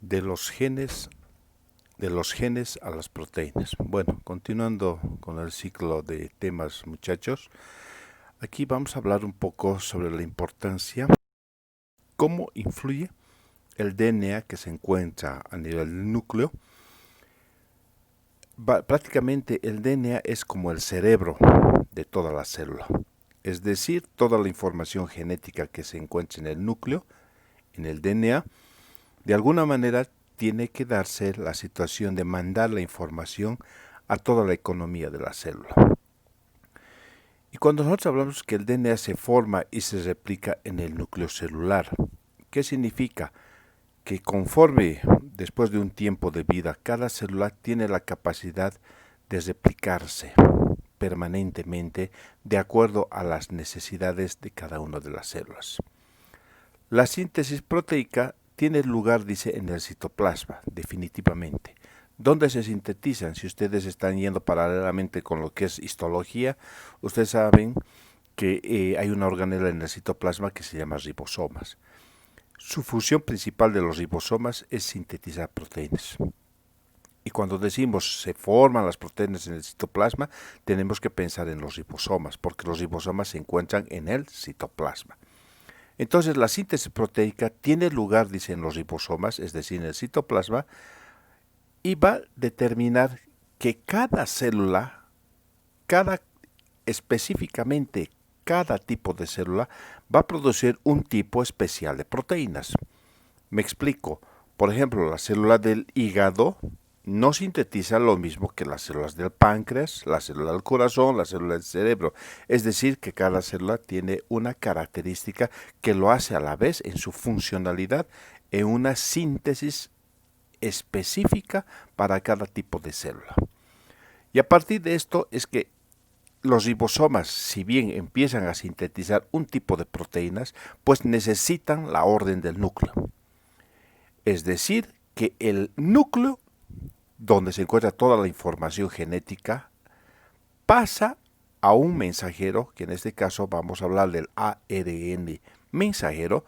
de los genes a las proteínas. Bueno, continuando con el ciclo de temas, muchachos, aquí vamos a hablar un poco sobre la importancia, cómo influye el DNA que se encuentra a nivel del núcleo. Prácticamente el DNA es como el cerebro de toda la célula, es decir, toda la información genética que se encuentra en el núcleo, en el DNA, de alguna manera tiene que darse la situación de mandar la información a toda la economía de la célula. Y cuando nosotros hablamos que el DNA se forma y se replica en el núcleo celular, ¿qué significa? Que conforme después de un tiempo de vida, cada célula tiene la capacidad de replicarse permanentemente de acuerdo a las necesidades de cada una de las células. La síntesis proteica tiene lugar, dice, en el citoplasma, definitivamente. ¿Dónde se sintetizan? Si ustedes están yendo paralelamente con lo que es histología, ustedes saben que hay una organela en el citoplasma que se llama ribosomas. Su función principal de los ribosomas es sintetizar proteínas. Y cuando decimos se forman las proteínas en el citoplasma, tenemos que pensar en los ribosomas, porque los ribosomas se encuentran en el citoplasma. Entonces la síntesis proteica tiene lugar, dicen los ribosomas, es decir, en el citoplasma, y va a determinar que cada célula, específicamente cada tipo de célula, va a producir un tipo especial de proteínas. Me explico. Por ejemplo, la célula del hígado no sintetiza lo mismo que las células del páncreas, la célula del corazón, la célula del cerebro. Es decir, que cada célula tiene una característica que lo hace a la vez en su funcionalidad en una síntesis específica para cada tipo de célula. Y a partir de esto es que los ribosomas, si bien empiezan a sintetizar un tipo de proteínas, pues necesitan la orden del núcleo. Es decir, que el núcleo, donde se encuentra toda la información genética, pasa a un mensajero, que en este caso vamos a hablar del ARN mensajero,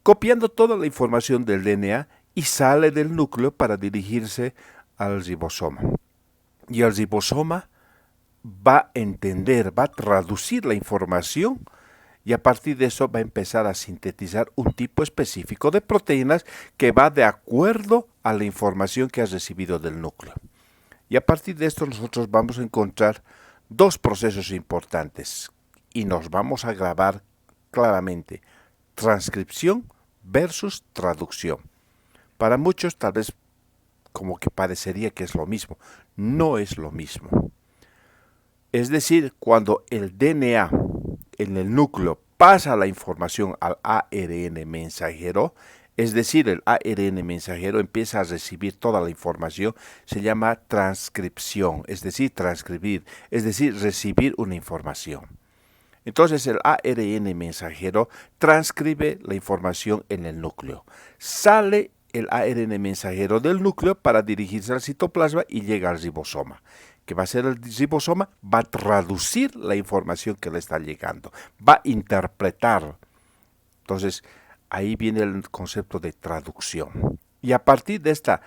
copiando toda la información del DNA y sale del núcleo para dirigirse al ribosoma. Y el ribosoma va a entender, va a traducir la información y a partir de eso va a empezar a sintetizar un tipo específico de proteínas que va de acuerdo a la información que has recibido del núcleo. Y a partir de esto nosotros vamos a encontrar dos procesos importantes y nos vamos a grabar claramente: transcripción versus traducción. Para muchos tal vez como que parecería que es lo mismo. No es lo mismo. Es decir, cuando el DNA en el núcleo pasa la información al ARN mensajero, es decir, el ARN mensajero empieza a recibir toda la información, se llama transcripción, es decir, transcribir, es decir, recibir una información. Entonces el ARN mensajero transcribe la información en el núcleo. Sale el ARN mensajero del núcleo para dirigirse al citoplasma y llega al ribosoma. ¿Qué va a hacer el ribosoma? Va a traducir la información que le está llegando, va a interpretar. Entonces, ahí viene el concepto de traducción. Y a partir de esta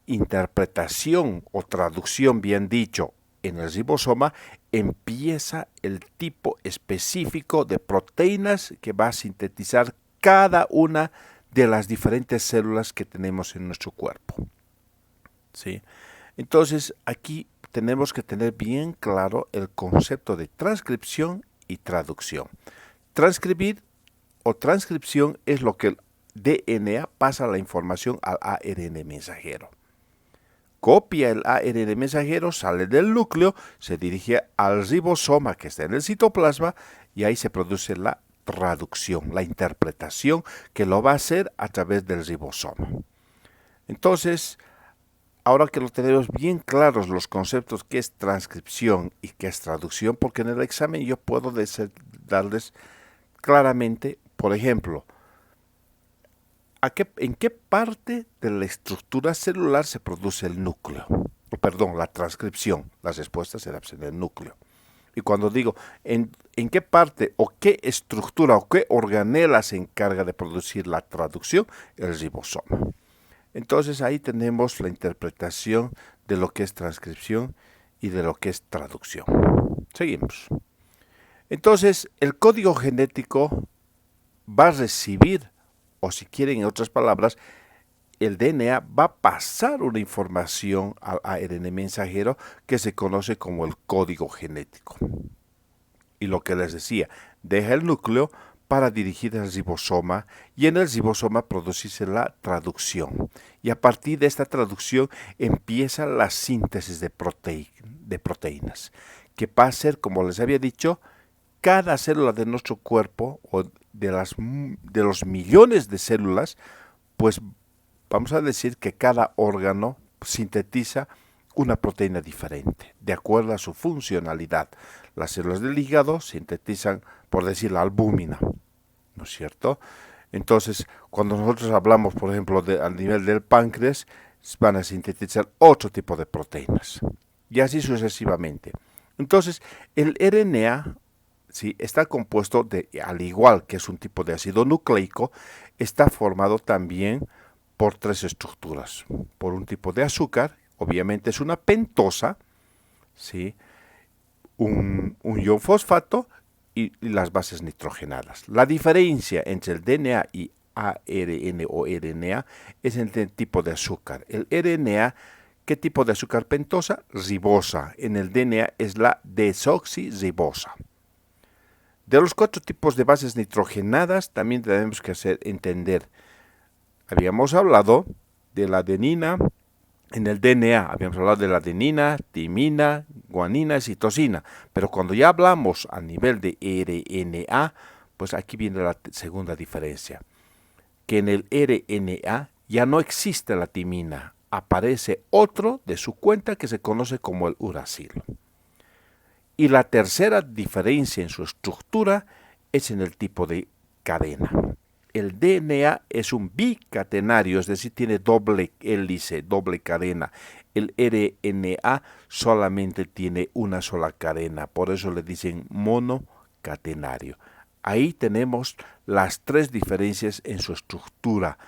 interpretación o traducción, bien dicho, en el ribosoma, empieza el tipo específico de proteínas que va a sintetizar cada una de las diferentes células que tenemos en nuestro cuerpo. ¿Sí? Entonces, aquí tenemos que tener bien claro el concepto de transcripción y traducción. Transcribir o transcripción es lo que el DNA pasa la información al ARN mensajero. Copia el ARN mensajero, sale del núcleo, se dirige al ribosoma que está en el citoplasma y ahí se produce la traducción, la interpretación que lo va a hacer a través del ribosoma. Entonces, ahora que lo tenemos bien claros los conceptos que es transcripción y que es traducción, porque en el examen yo puedo darles claramente, por ejemplo, ¿en qué parte de la estructura celular se produce el núcleo? Perdón, la transcripción. La respuesta será en el núcleo. Y cuando digo en qué parte o qué estructura o qué organela se encarga de producir la traducción, el ribosoma. Entonces ahí tenemos la interpretación de lo que es transcripción y de lo que es traducción. Seguimos. Entonces, el código genético va a recibir, o si quieren en otras palabras, el DNA va a pasar una información al ARN mensajero que se conoce como el código genético. Y lo que les decía, deja el núcleo para dirigir al ribosoma y en el ribosoma producirse la traducción. Y a partir de esta traducción empieza la síntesis de proteínas, que va a ser, como les había dicho, cada célula de nuestro cuerpo o de los millones de células, pues vamos a decir que cada órgano sintetiza una proteína diferente, de acuerdo a su funcionalidad. Las células del hígado sintetizan, por decir, la albúmina, ¿no es cierto? Entonces, cuando nosotros hablamos, por ejemplo, al nivel del páncreas, van a sintetizar otro tipo de proteínas, y así sucesivamente. Entonces, el RNA, ¿sí?, está compuesto de, al igual que es un tipo de ácido nucleico, está formado también por tres estructuras. Por un tipo de azúcar, obviamente es una pentosa, ¿sí?, un ion fosfato y las bases nitrogenadas. La diferencia entre el DNA y ARN o RNA es en el tipo de azúcar. El RNA, ¿qué tipo de azúcar pentosa? Ribosa. En el DNA es la desoxirribosa. De los 4 tipos de bases nitrogenadas también tenemos que entender. Habíamos hablado de la adenina. En el DNA habíamos hablado de la adenina, timina, guanina y citosina, pero cuando ya hablamos a nivel de RNA, pues aquí viene la segunda diferencia, que en el RNA ya no existe la timina, aparece otro de su cuenta que se conoce como el uracilo. Y la tercera diferencia en su estructura es en el tipo de cadena. El DNA es un bicatenario, es decir, tiene doble hélice, doble cadena. El RNA solamente tiene una sola cadena, por eso le dicen monocatenario. Ahí tenemos las tres diferencias en su estructura,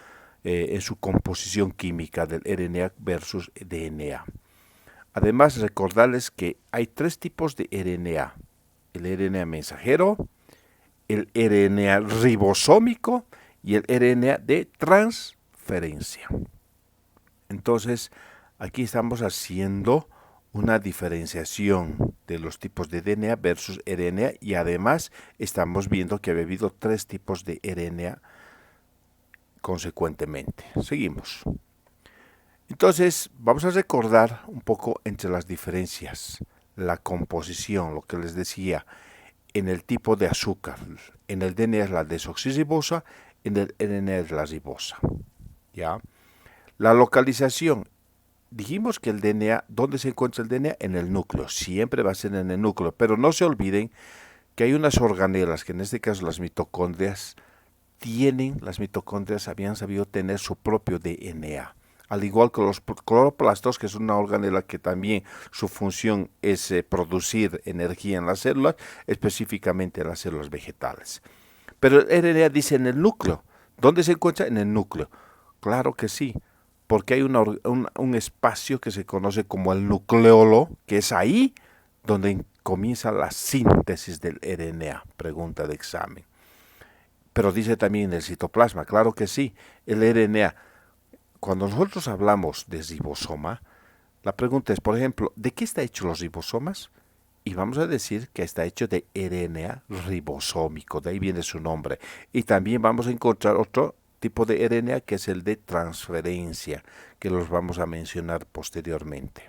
en su composición química del RNA versus DNA. Además, recordarles que hay 3 tipos de RNA. El RNA mensajero, el RNA ribosómico y el RNA de transferencia. Entonces, aquí estamos haciendo una diferenciación de los tipos de DNA versus RNA y además estamos viendo que ha habido 3 tipos de RNA consecuentemente. Seguimos. Entonces, vamos a recordar un poco entre las diferencias, la composición, lo que les decía, en el tipo de azúcar. En el DNA es la desoxirribosa, en el RNA es la ribosa. ¿Ya? La localización. Dijimos que el DNA, ¿dónde se encuentra el DNA? En el núcleo, siempre va a ser en el núcleo, pero no se olviden que hay unas organelas, que en este caso las mitocondrias, las mitocondrias habían sabido tener su propio DNA. Al igual que los cloroplastos, que es una organela que también su función es producir energía en las células, específicamente en las células vegetales. Pero el RNA dice en el núcleo. ¿Dónde se encuentra? En el núcleo. Claro que sí, porque hay un espacio que se conoce como el nucleolo, que es ahí donde comienza la síntesis del RNA. Pregunta de examen. Pero dice también en el citoplasma. Claro que sí, el RNA. Cuando nosotros hablamos de ribosoma, la pregunta es, por ejemplo, ¿de qué está hecho los ribosomas? Y vamos a decir que está hecho de RNA ribosómico, de ahí viene su nombre. Y también vamos a encontrar otro tipo de RNA que es el de transferencia, que los vamos a mencionar posteriormente.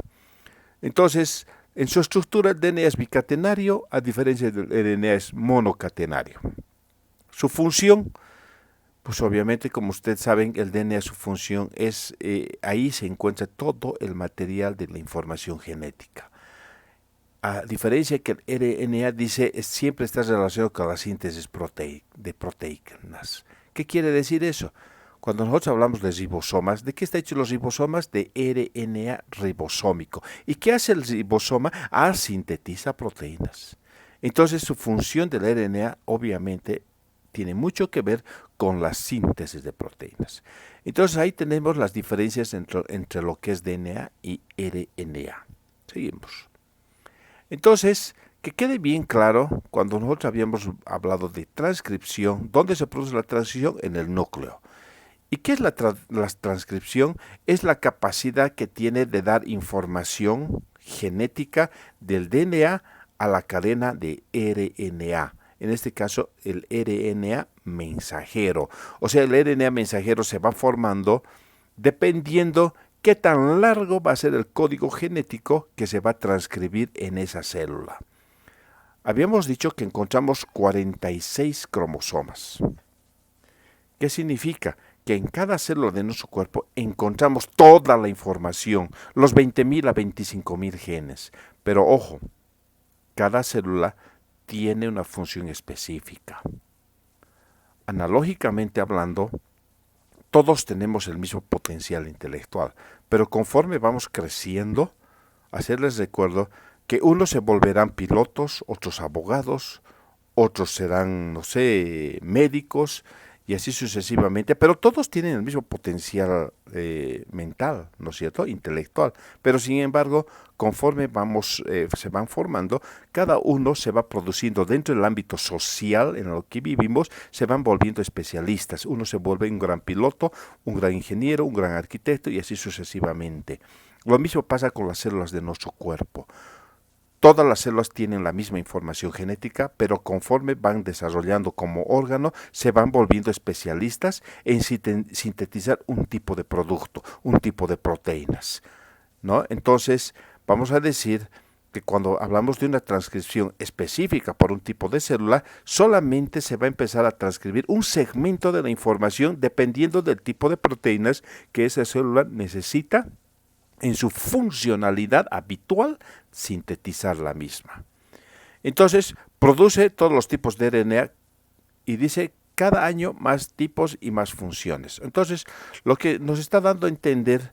Entonces, en su estructura el DNA es bicatenario, a diferencia del RNA es monocatenario. Su función, pues obviamente, como ustedes saben, el DNA, su función es, ahí se encuentra todo el material de la información genética. A diferencia que el RNA dice, siempre está relacionado con la síntesis de proteínas. ¿Qué quiere decir eso? Cuando nosotros hablamos de ribosomas, ¿de qué está hecho los ribosomas? De RNA ribosómico. ¿Y qué hace el ribosoma? Sintetiza proteínas. Entonces, su función del RNA, obviamente, tiene mucho que ver con la síntesis de proteínas. Entonces ahí tenemos las diferencias entre lo que es DNA y RNA. Seguimos. Entonces, que quede bien claro, cuando nosotros habíamos hablado de transcripción, ¿dónde se produce la transcripción? En el núcleo. ¿Y qué es la transcripción? Es la capacidad que tiene de dar información genética del DNA a la cadena de RNA. En este caso, el RNA mensajero. O sea, el RNA mensajero se va formando dependiendo qué tan largo va a ser el código genético que se va a transcribir en esa célula. Habíamos dicho que encontramos 46 cromosomas. ¿Qué significa? Que en cada célula de nuestro cuerpo encontramos toda la información, los 20.000 a 25.000 genes. Pero ojo, cada célula tiene una función específica. Analógicamente hablando, todos tenemos el mismo potencial intelectual, pero conforme vamos creciendo, hacerles recuerdo que unos se volverán pilotos, otros abogados, otros serán, no sé, médicos, y así sucesivamente, pero todos tienen el mismo potencial mental, ¿no es cierto?, intelectual, pero sin embargo, conforme se van formando, cada uno se va produciendo dentro del ámbito social en el que vivimos, se van volviendo especialistas, uno se vuelve un gran piloto, un gran ingeniero, un gran arquitecto y así sucesivamente. Lo mismo pasa con las células de nuestro cuerpo. Todas las células tienen la misma información genética, pero conforme van desarrollando como órgano, se van volviendo especialistas en sintetizar un tipo de producto, un tipo de proteínas, ¿no? Entonces, vamos a decir que cuando hablamos de una transcripción específica por un tipo de célula, solamente se va a empezar a transcribir un segmento de la información dependiendo del tipo de proteínas que esa célula necesita en su funcionalidad habitual, sintetizar la misma. Entonces, produce todos los tipos de RNA y dice cada año más tipos y más funciones. Entonces, lo que nos está dando a entender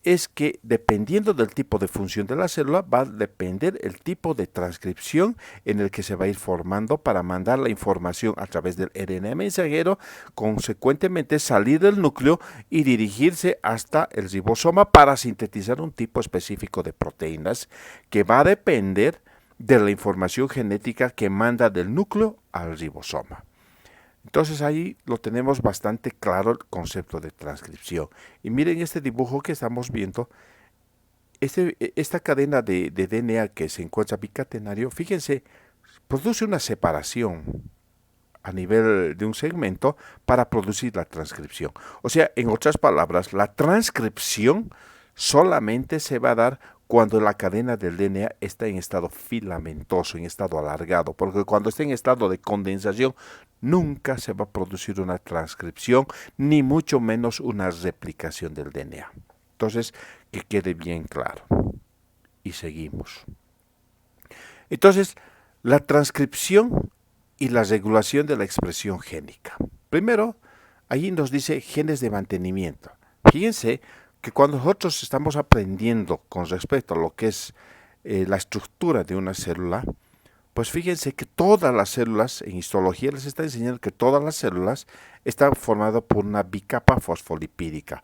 es que dependiendo del tipo de función de la célula va a depender el tipo de transcripción en el que se va a ir formando para mandar la información a través del RNA mensajero, consecuentemente salir del núcleo y dirigirse hasta el ribosoma para sintetizar un tipo específico de proteínas que va a depender de la información genética que manda del núcleo al ribosoma. Entonces ahí lo tenemos bastante claro el concepto de transcripción. Y miren este dibujo que estamos viendo, esta cadena de DNA que se encuentra bicatenario, fíjense, produce una separación a nivel de un segmento para producir la transcripción. O sea, en otras palabras, la transcripción solamente se va a dar cuando la cadena del DNA está en estado filamentoso, en estado alargado, porque cuando está en estado de condensación, nunca se va a producir una transcripción, ni mucho menos una replicación del DNA. Entonces, que quede bien claro. Y seguimos. Entonces, la transcripción y la regulación de la expresión génica. Primero, allí nos dice genes de mantenimiento. Fíjense que cuando nosotros estamos aprendiendo con respecto a lo que es la estructura de una célula, pues fíjense que todas las células, en histología les está enseñando que todas las células están formadas por una bicapa fosfolipídica,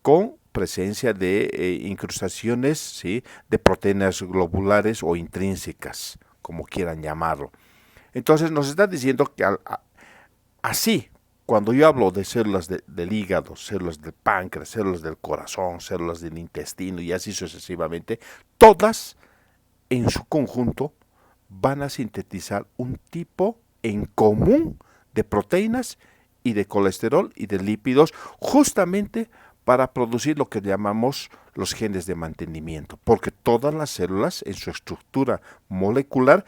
con presencia de incrustaciones, ¿sí?, de proteínas globulares o intrínsecas, como quieran llamarlo. Entonces nos está diciendo que así, cuando yo hablo de células del hígado, células del páncreas, células del corazón, células del intestino y así sucesivamente, todas en su conjunto van a sintetizar un tipo en común de proteínas y de colesterol y de lípidos, justamente para producir lo que llamamos los genes de mantenimiento, porque todas las células en su estructura molecular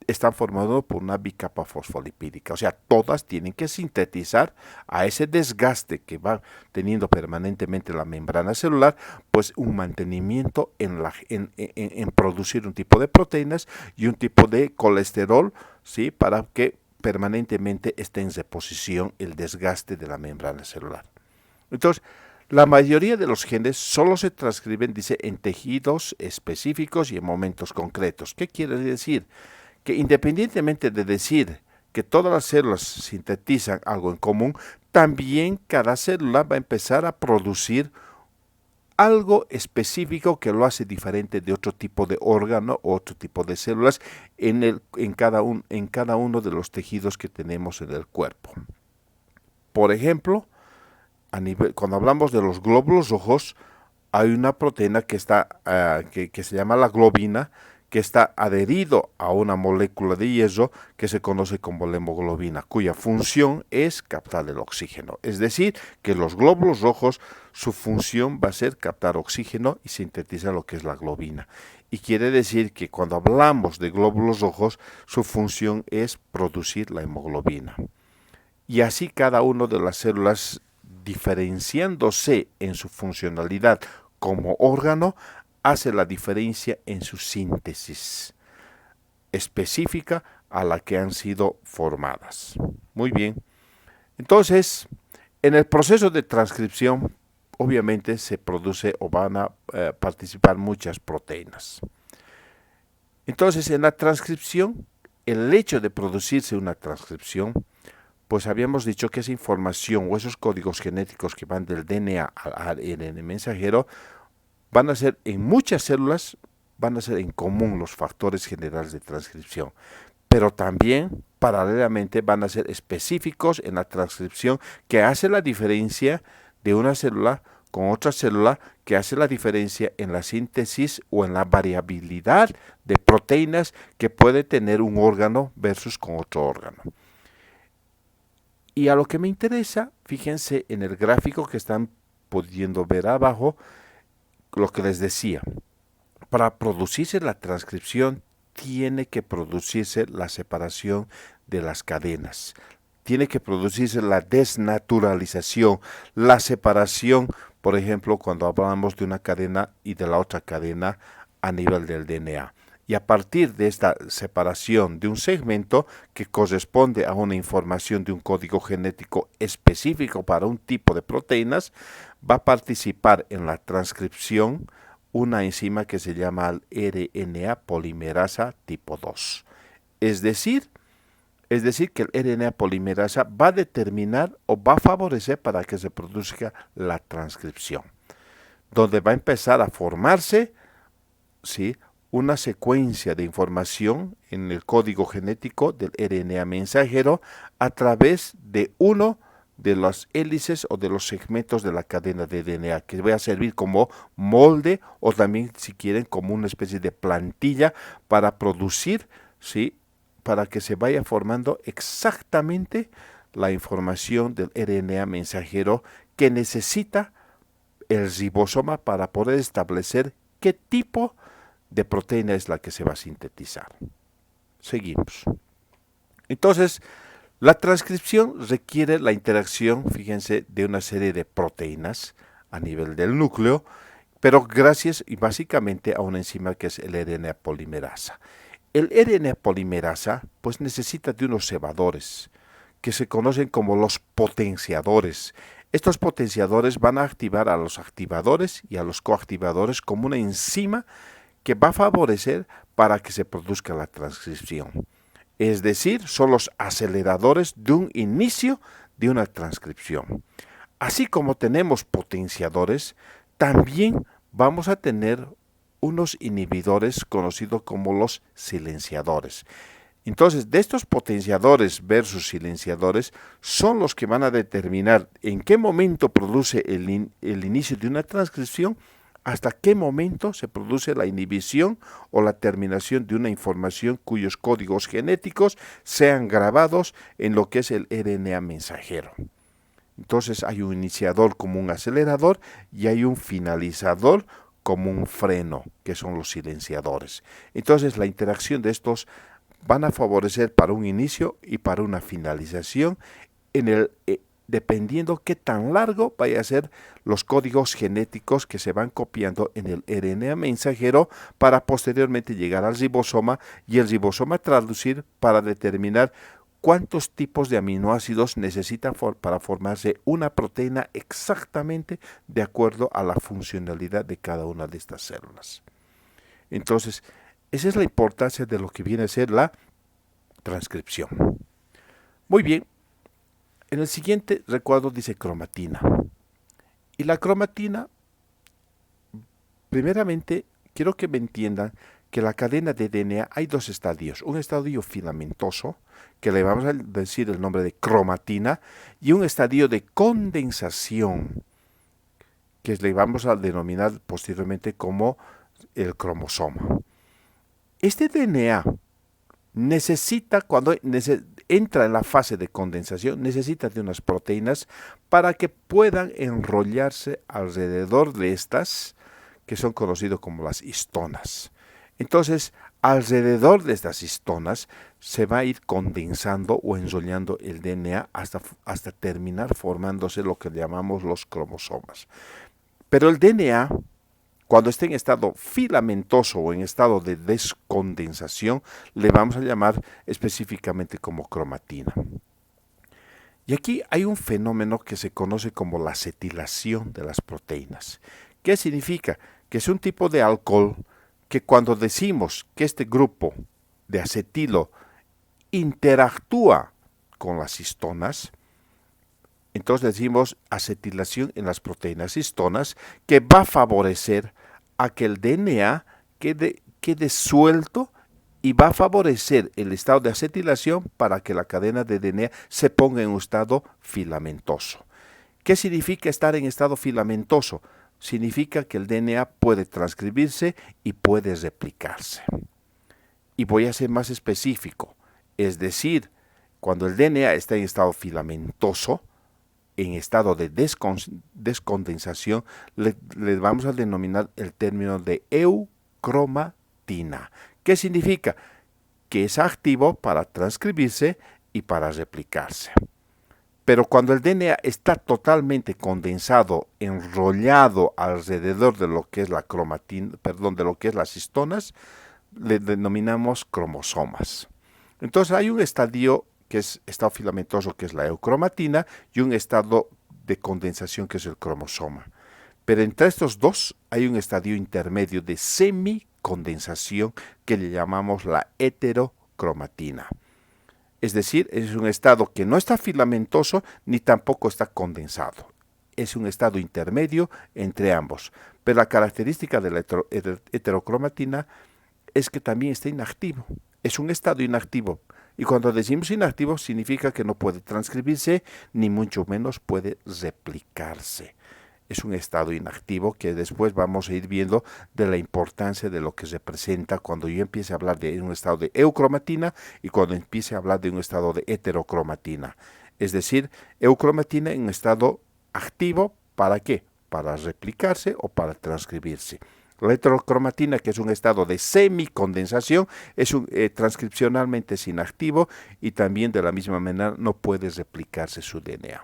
están formadas por una bicapa fosfolipídica, o sea, todas tienen que sintetizar a ese desgaste que va teniendo permanentemente la membrana celular, pues un mantenimiento en producir un tipo de proteínas y un tipo de colesterol, ¿sí?, para que permanentemente esté en reposición el desgaste de la membrana celular. Entonces, la mayoría de los genes solo se transcriben, dice, en tejidos específicos y en momentos concretos. ¿Qué quiere decir? Que independientemente de decir que todas las células sintetizan algo en común, también cada célula va a empezar a producir algo específico que lo hace diferente de otro tipo de órgano o otro tipo de células en cada uno de los tejidos que tenemos en el cuerpo. Por ejemplo, cuando hablamos de los glóbulos rojos, hay una proteína que se llama la globina, que está adherido a una molécula de hierro que se conoce como la hemoglobina, cuya función es captar el oxígeno. Es decir, que los glóbulos rojos, su función va a ser captar oxígeno y sintetizar lo que es la globina. Y quiere decir que cuando hablamos de glóbulos rojos, su función es producir la hemoglobina. Y así cada una de las células, diferenciándose en su funcionalidad como órgano, hace la diferencia en su síntesis específica a la que han sido formadas. Muy bien. Entonces, en el proceso de transcripción, obviamente se produce o van a participar muchas proteínas. Entonces, en la transcripción, el hecho de producirse una transcripción, pues habíamos dicho que esa información o esos códigos genéticos que van del DNA al ARN mensajero van a ser en muchas células, van a ser en común los factores generales de transcripción, pero también paralelamente van a ser específicos en la transcripción que hace la diferencia de una célula con otra célula, que hace la diferencia en la síntesis o en la variabilidad de proteínas que puede tener un órgano versus con otro órgano. Y a lo que me interesa, fíjense en el gráfico que están pudiendo ver abajo, lo que les decía. Para producirse la transcripción, tiene que producirse la separación de las cadenas. Tiene que producirse la desnaturalización, la separación, por ejemplo, cuando hablamos de una cadena y de la otra cadena a nivel del DNA. Y a partir de esta separación de un segmento que corresponde a una información de un código genético específico para un tipo de proteínas, va a participar en la transcripción una enzima que se llama RNA polimerasa tipo 2. Es decir que el RNA polimerasa va a determinar o va a favorecer para que se produzca la transcripción, donde va a empezar a formarse, ¿sí?, una secuencia de información en el código genético del RNA mensajero a través de uno de las hélices o de los segmentos de la cadena de DNA, que va a servir como molde o también, si quieren, como una especie de plantilla para producir, ¿sí?, para que se vaya formando exactamente la información del RNA mensajero que necesita el ribosoma para poder establecer qué tipo de proteína es la que se va a sintetizar. Seguimos. Entonces, la transcripción requiere la interacción, fíjense, de una serie de proteínas a nivel del núcleo, pero gracias y básicamente a una enzima que es el RNA polimerasa. El RNA polimerasa pues necesita de unos cebadores que se conocen como los potenciadores. Estos potenciadores van a activar a los activadores y a los coactivadores como una enzima que va a favorecer para que se produzca la transcripción. Es decir, son los aceleradores de un inicio de una transcripción. Así como tenemos potenciadores, también vamos a tener unos inhibidores conocidos como los silenciadores. Entonces, de estos potenciadores versus silenciadores son los que van a determinar en qué momento produce el inicio de una transcripción, hasta qué momento se produce la inhibición o la terminación de una información cuyos códigos genéticos sean grabados en lo que es el RNA mensajero. Entonces hay un iniciador como un acelerador y hay un finalizador como un freno, que son los silenciadores. Entonces la interacción de estos van a favorecer para un inicio y para una finalización dependiendo qué tan largo vaya a ser los códigos genéticos que se van copiando en el RNA mensajero para posteriormente llegar al ribosoma y el ribosoma traducir para determinar cuántos tipos de aminoácidos necesita para formarse una proteína exactamente de acuerdo a la funcionalidad de cada una de estas células. Entonces, esa es la importancia de lo que viene a ser la transcripción. Muy bien. En el siguiente recuadro dice cromatina. Y la cromatina, primeramente, quiero que me entiendan que la cadena de DNA hay dos estadios. Un estadio filamentoso, que le vamos a decir el nombre de cromatina, y un estadio de condensación, que le vamos a denominar posteriormente como el cromosoma. Este DNA necesita, cuando entra en la fase de condensación, necesita de unas proteínas para que puedan enrollarse alrededor de estas, que son conocidas como las histonas. Entonces, alrededor de estas histonas se va a ir condensando o enrollando el DNA hasta terminar formándose lo que llamamos los cromosomas. Pero el DNA, cuando esté en estado filamentoso o en estado de descondensación, le vamos a llamar específicamente como cromatina. Y aquí hay un fenómeno que se conoce como la acetilación de las proteínas. ¿Qué significa? Que es un tipo de alcohol que cuando decimos que este grupo de acetilo interactúa con las histonas, entonces decimos acetilación en las proteínas histonas, que va a favorecer a que el DNA quede suelto y va a favorecer el estado de acetilación para que la cadena de DNA se ponga en un estado filamentoso. ¿Qué significa estar en estado filamentoso? Significa que el DNA puede transcribirse y puede replicarse. Y voy a ser más específico, es decir, cuando el DNA está en estado filamentoso, en estado de descondensación, le vamos a denominar el término de eucromatina. ¿Qué significa? Que es activo para transcribirse y para replicarse. Pero cuando el DNA está totalmente condensado, enrollado alrededor de lo que es la cromatina, de lo que es las histonas, le denominamos cromosomas. Entonces hay un estadio que es estado filamentoso, que es la eucromatina, y un estado de condensación, que es el cromosoma. Pero entre estos dos hay un estadio intermedio de semicondensación que le llamamos la heterocromatina. Es decir, es un estado que no está filamentoso ni tampoco está condensado. Es un estado intermedio entre ambos. Pero la característica de la heterocromatina es que también está inactivo. Es un estado inactivo. Y cuando decimos inactivo significa que no puede transcribirse ni mucho menos puede replicarse. Es un estado inactivo que después vamos a ir viendo de la importancia de lo que representa cuando yo empiece a hablar de un estado de eucromatina y cuando empiece a hablar de un estado de heterocromatina. Es decir, eucromatina en un estado activo, ¿para qué? Para replicarse o para transcribirse. La heterocromatina, que es un estado de semicondensación, es transcripcionalmente es inactivo y también de la misma manera no puede replicarse su DNA.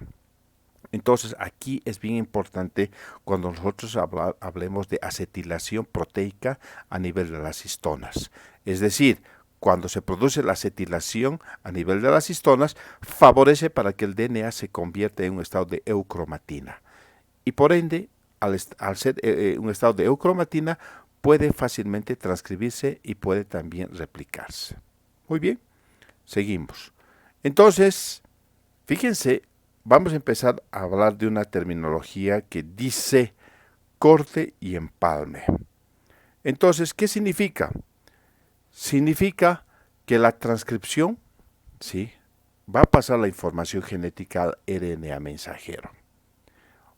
Entonces aquí es bien importante cuando nosotros hablemos de acetilación proteica a nivel de las histonas. Es decir, cuando se produce la acetilación a nivel de las histonas, favorece para que el DNA se convierta en un estado de eucromatina. Y por ende, al ser un estado de eucromatina, puede fácilmente transcribirse y puede también replicarse. Muy bien, seguimos. Entonces, fíjense, vamos a empezar a hablar de una terminología que dice corte y empalme. Entonces, ¿qué significa? Significa que la transcripción, ¿sí?, va a pasar la información genética al RNA mensajero.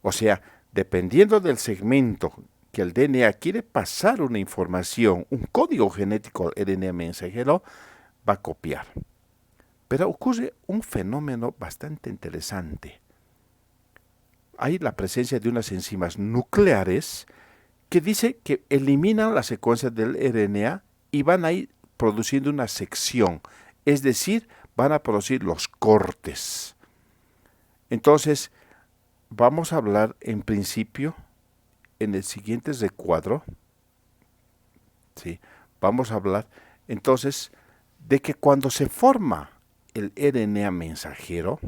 O sea, dependiendo del segmento que el DNA quiere pasar una información, un código genético al RNA mensajero, va a copiar. Pero ocurre un fenómeno bastante interesante. Hay la presencia de unas enzimas nucleares que dice que eliminan la secuencia del RNA y van a ir produciendo una sección, es decir, van a producir los cortes. Entonces, vamos a hablar en principio, en el siguiente recuadro, ¿sí?, vamos a hablar entonces de que cuando se forma el RNA mensajero,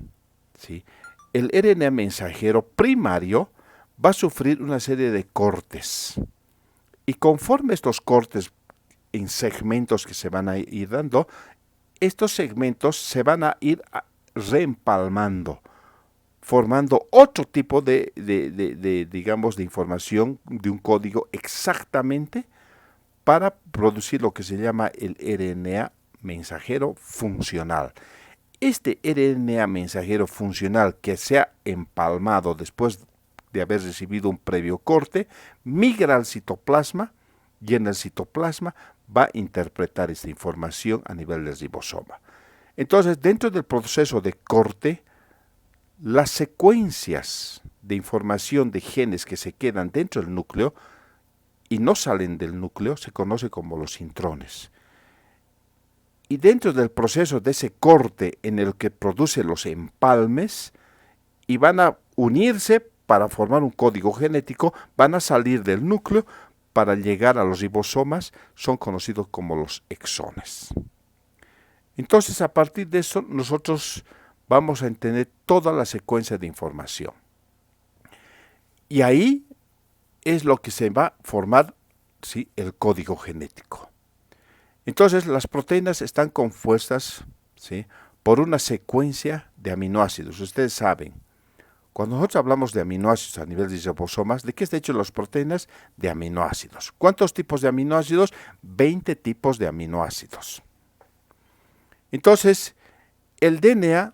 ¿sí?, el RNA mensajero primario va a sufrir una serie de cortes. Y conforme estos cortes en segmentos que se van a ir dando, estos segmentos se van a ir reempalmando. formando otro tipo digamos, de información de un código exactamente para producir lo que se llama el RNA mensajero funcional. Este RNA mensajero funcional que se ha empalmado después de haber recibido un previo corte, migra al citoplasma y en el citoplasma va a interpretar esta información a nivel del ribosoma. Entonces, dentro del proceso de corte, las secuencias de información de genes que se quedan dentro del núcleo y no salen del núcleo se conoce como los intrones. Y dentro del proceso de ese corte en el que produce los empalmes y van a unirse para formar un código genético, van a salir del núcleo para llegar a los ribosomas, son conocidos como los exones. Entonces, a partir de eso, nosotros vamos a entender toda la secuencia de información. Y ahí es lo que se va a formar, ¿sí?, el código genético. Entonces, las proteínas están compuestas, ¿sí?, por una secuencia de aminoácidos. Ustedes saben, cuando nosotros hablamos de aminoácidos a nivel de ribosomas, ¿de qué están hechas las proteínas? De aminoácidos. ¿Cuántos tipos de aminoácidos? 20 tipos de aminoácidos. Entonces, el DNA,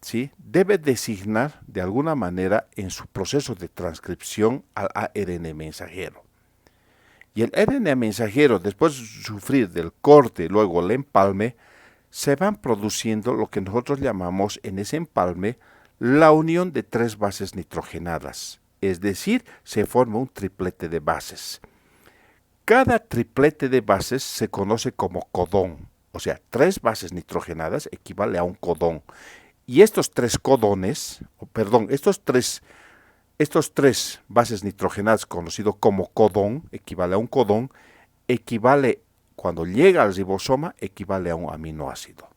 ¿sí?, debe designar de alguna manera en su proceso de transcripción al ARN mensajero. Y el RNA mensajero, después de sufrir del corte y luego el empalme, se van produciendo lo que nosotros llamamos en ese empalme la unión de 3 bases nitrogenadas. Es decir, se forma un triplete de bases. Cada triplete de bases se conoce como codón. O sea, 3 bases nitrogenadas equivale a un codón. Y estos 3 codones, estos tres bases nitrogenadas conocidos como codón, equivale a un codón, cuando llega al ribosoma, equivale a un aminoácido.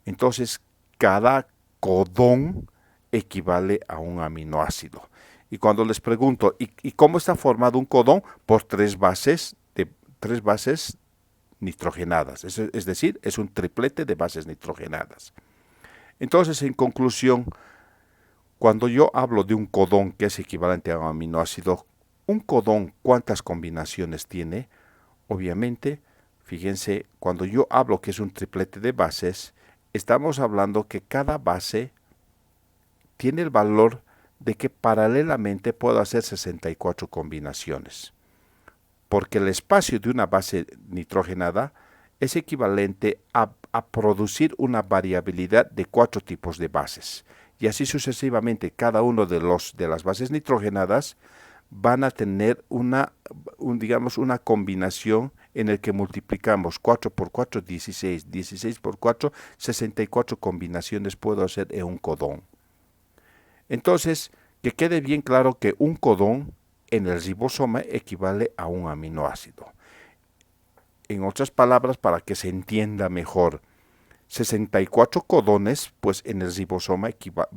Entonces, cada codón equivale a un aminoácido. Y cuando les pregunto, ¿y cómo está formado un codón? Por 3 bases nitrogenadas, es decir, es un triplete de bases nitrogenadas. Entonces, en conclusión, cuando yo hablo de un codón que es equivalente a un aminoácido, un codón, ¿cuántas combinaciones tiene? Obviamente, fíjense, cuando yo hablo que es un triplete de bases, estamos hablando que cada base tiene el valor de que paralelamente puedo hacer 64 combinaciones. Porque el espacio de una base nitrogenada es equivalente a producir una variabilidad de 4 tipos de bases. Y así sucesivamente, cada uno de las bases nitrogenadas van a tener una combinación en el que multiplicamos 4 por 4, 16, 16 por 4, 64 combinaciones puedo hacer en un codón. Entonces, que quede bien claro que un codón en el ribosoma equivale a un aminoácido. En otras palabras, para que se entienda mejor, 64 codones, pues en el ribosoma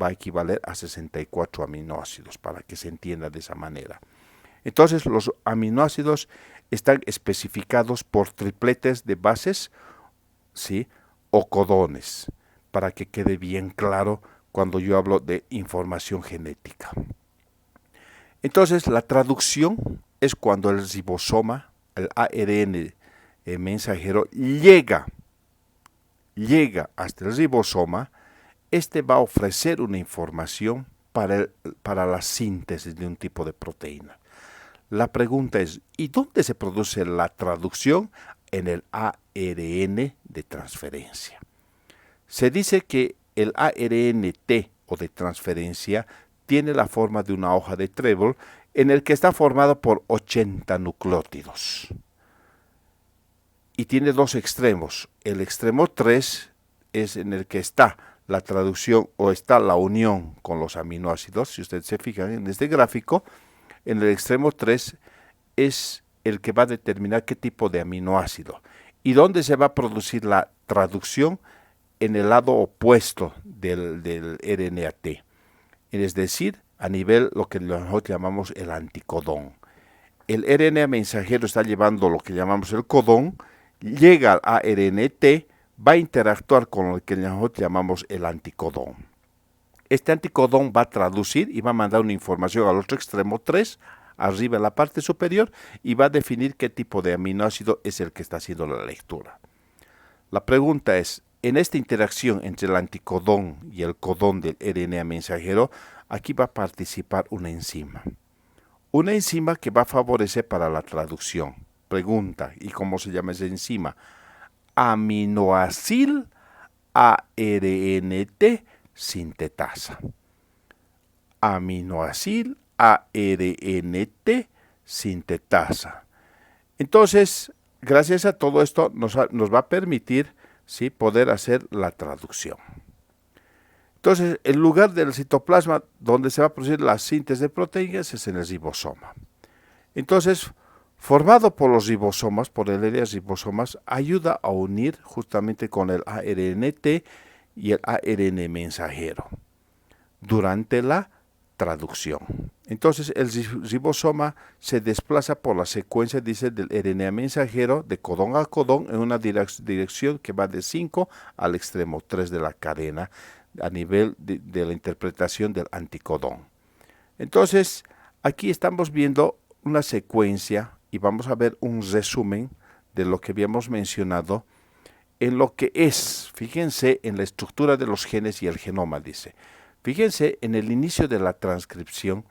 va a equivaler a 64 aminoácidos, para que se entienda de esa manera. Entonces, los aminoácidos están especificados por tripletes de bases, ¿sí?, o codones, para que quede bien claro cuando yo hablo de información genética. Entonces, la traducción es cuando el ribosoma, el ARN mensajero, llega hasta el ribosoma. Este va a ofrecer una información para la síntesis de un tipo de proteína. La pregunta es, ¿y dónde se produce la traducción? En el ARN de transferencia. Se dice que el ARN-T o de transferencia tiene la forma de una hoja de trébol en el que está formado por 80 nucleótidos. Y tiene 2 extremos. El extremo 3 es en el que está la traducción o está la unión con los aminoácidos. Si ustedes se fijan en este gráfico, en el extremo 3 es el que va a determinar qué tipo de aminoácido. ¿Y dónde se va a producir la traducción? En el lado opuesto del RNA-T. Es decir, a nivel lo que nosotros llamamos el anticodón. El RNA mensajero está llevando lo que llamamos el codón, llega al ARN-T, va a interactuar con lo que nosotros llamamos el anticodón. este anticodón va a traducir y va a mandar una información al otro extremo 3, arriba en la parte superior, y va a definir qué tipo de aminoácido es el que está haciendo la lectura. La pregunta es, en esta interacción entre el anticodón y el codón del RNA mensajero, aquí va a participar una enzima. Una enzima que va a favorecer para la traducción. Pregunta, ¿y cómo se llama esa enzima? Aminoacil ARNT sintetasa. Aminoacil ARNT sintetasa. Entonces, gracias a todo esto nos va a permitir, ¿sí?, poder hacer la traducción. Entonces, el lugar del citoplasma donde se va a producir la síntesis de proteínas es en el ribosoma. Entonces, formado por los ribosomas, por el área de ribosomas, ayuda a unir justamente con el ARNT y el ARN mensajero durante la traducción. Entonces, el ribosoma se desplaza por la secuencia, dice, del RNA mensajero de codón a codón en una dirección que va de 5 al extremo 3 de la cadena a nivel de la interpretación del anticodón. Entonces, aquí estamos viendo una secuencia y vamos a ver un resumen de lo que habíamos mencionado en lo que es, fíjense en la estructura de los genes y el genoma, dice. Fíjense, en el inicio de la transcripción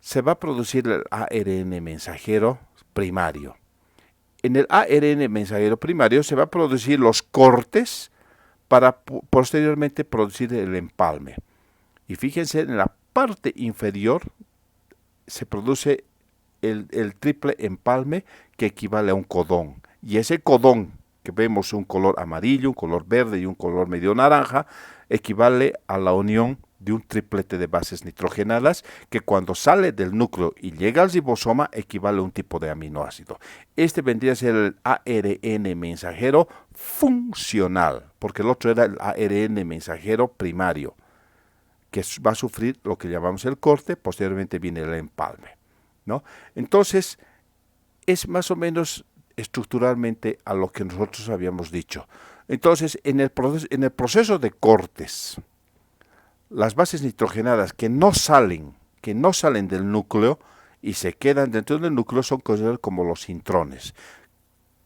se va a producir el ARN mensajero primario. En el ARN mensajero primario se va a producir los cortes para posteriormente producir el empalme. Y fíjense, en la parte inferior se produce el triple empalme que equivale a un codón. Y ese codón, que vemos un color amarillo, un color verde y un color medio naranja, equivale a la unión de un triplete de bases nitrogenadas que cuando sale del núcleo y llega al ribosoma equivale a un tipo de aminoácido. Este vendría a ser el ARN mensajero funcional, porque el otro era el ARN mensajero primario, que va a sufrir lo que llamamos el corte, posteriormente viene el empalme, ¿no? Entonces, es más o menos estructuralmente a lo que nosotros habíamos dicho. Entonces, en el proceso de cortes, las bases nitrogenadas que no salen del núcleo y se quedan dentro del núcleo son consideradas como los intrones,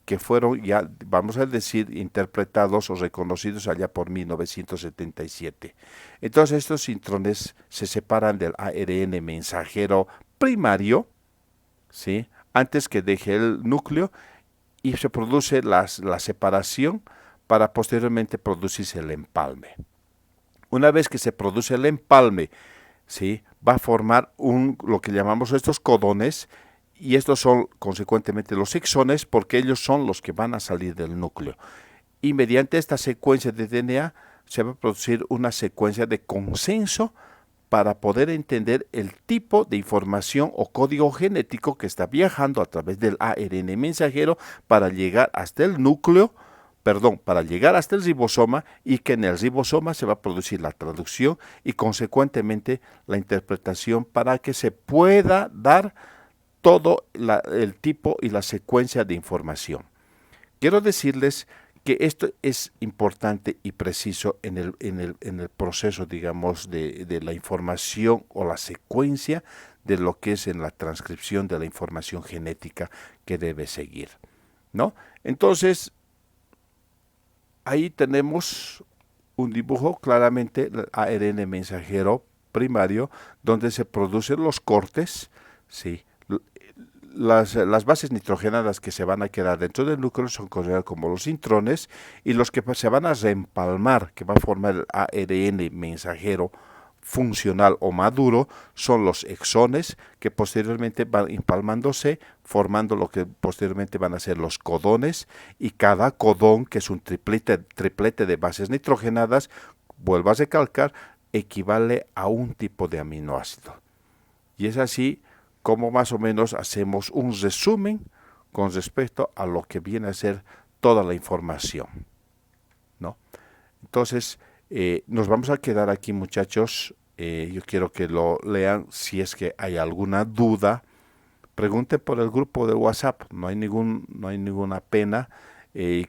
que fueron ya, vamos a decir, interpretados o reconocidos allá por 1977. Entonces estos intrones se separan del ARN mensajero primario, ¿sí?, antes que deje el núcleo, y se produce la separación para posteriormente producirse el empalme. Una vez que se produce el empalme, ¿sí?, va a formar lo que llamamos estos codones, y estos son consecuentemente los exones, porque ellos son los que van a salir del núcleo. Y mediante esta secuencia de DNA se va a producir una secuencia de consenso para poder entender el tipo de información o código genético que está viajando a través del ARN mensajero para llegar hasta el núcleo, para llegar hasta el ribosoma, y que en el ribosoma se va a producir la traducción y consecuentemente la interpretación para que se pueda dar todo el tipo y la secuencia de información. Quiero decirles que esto es importante y preciso en el proceso, digamos, de la información o la secuencia de lo que es en la transcripción de la información genética que debe seguir, ¿no? Entonces, ahí tenemos un dibujo claramente del ARN mensajero primario, donde se producen los cortes, ¿sí? Las bases nitrogenadas que se van a quedar dentro del núcleo son consideradas como los intrones, y los que se van a reempalmar, que va a formar el ARN mensajero funcional o maduro, son los exones, que posteriormente van empalmándose, formando lo que posteriormente van a ser los codones, y cada codón, que es un triplete de bases nitrogenadas, vuelvo a recalcar, equivale a un tipo de aminoácido. Y es así como más o menos hacemos un resumen con respecto a lo que viene a ser toda la información, ¿no? Entonces, nos vamos a quedar aquí, muchachos. Yo quiero que lo lean. Si es que hay alguna duda, pregunten por el grupo de WhatsApp. No hay ninguna pena.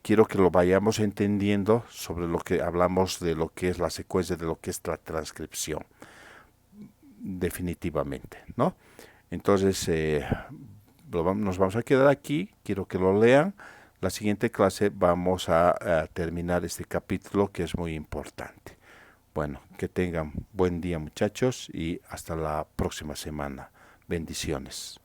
quiero que lo vayamos entendiendo sobre lo que hablamos de lo que es la secuencia, de lo que es la transcripción, definitivamente, ¿no? Entonces, nos vamos a quedar aquí, quiero que lo lean. La siguiente clase vamos a terminar este capítulo que es muy importante. Bueno, que tengan buen día muchachos y hasta la próxima semana. Bendiciones.